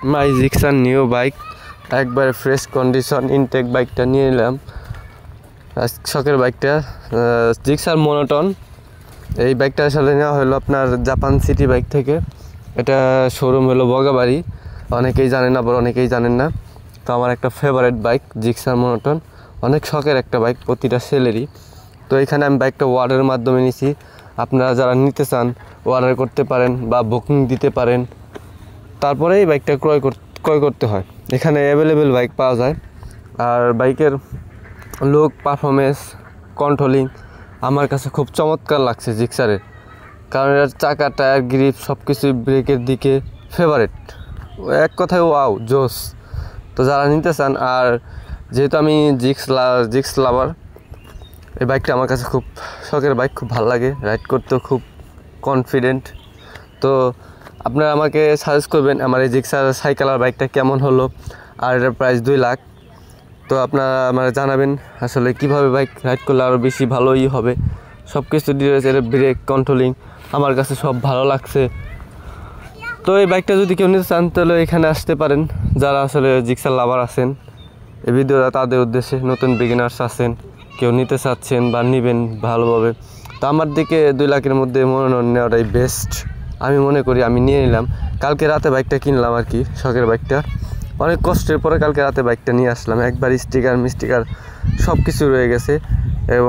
মাই Gixxer new bike, একবারে fresh condition intact বাইকটা নিয়ে নিলাম। শখের বাইকটা জিক্সার মনোটন। এই বাইকটা আসলে নেওয়া হলো আপনার জাপান সিটি বাইক থেকে। এটা শোরুম হলো বগাবাড়ি, অনেকেই জানেন আবার অনেকেই জানেন না। তো আমার একটা ফেভারিট বাইক জিক্সার মনোটন, অনেক শখের একটা বাইক প্রতিটা সেলেরই। তো এখানে আমি বাইকটা অর্ডারের মাধ্যমে নিছি। আপনারা যারা নিতে চান অর্ডার করতে পারেন বা বুকিং দিতে পারেন, তারপরে এই বাইকটা ক্রয় করতে হয়। এখানে অ্যাভেলেবেল বাইক পাওয়া যায়। আর বাইকের লুক, পারফরমেন্স, কন্ট্রোলিং আমার কাছে খুব চমৎকার লাগছে জিক্সারের। কারণ এর চাকা, টায়ার, গ্রিপ সব কিছুই ব্রেকের দিকে ফেভারিট, এক কথায় ওয়াও জোস। তো যারা নিতে চান, আর যেহেতু আমি জিক্স লাভার, এই বাইকটা আমার কাছে খুব শখের বাইক, খুব ভালো লাগে, রাইড করতেও খুব কনফিডেন্ট। তো আপনারা আমাকে সাজেস্ট করবেন আমার এই জিক্সার সাইকেলার বাইকটা কেমন হলো, আর এটার প্রাইস 2 লাখ। তো আপনারা আমার জানাবেন আসলে কিভাবে বাইক রাইড করলে আরও বেশি ভালোই হবে। সব কিছু ডিটেলস, এর ব্রেক, কন্ট্রোলিং আমার কাছে সব ভালো লাগছে। তো এই বাইকটা যদি কেউ নিতে চান তাহলে এখানে আসতে পারেন, যারা আসলে জিক্সার লাভার আছেন। এই ভিডিওটা তাদের উদ্দেশ্যে, নতুন বিগিনার্স আছেন, কেউ নিতে চাচ্ছেন বা নেবেন ভালোভাবে। তো আমার দিকে 2 লাখের মধ্যে মনোনয়ন নেওয়াটাই বেস্ট আমি মনে করি। আমি নিয়ে নিলাম, কালকে রাতে বাইকটা কিনলাম আর কি, শখের বাইকটা। অনেক কষ্টের পরে কালকে রাতে বাইকটা নিয়ে আসলাম, একবার স্টিকার মিস্টিকার সব কিছু রয়ে গেছে। এবং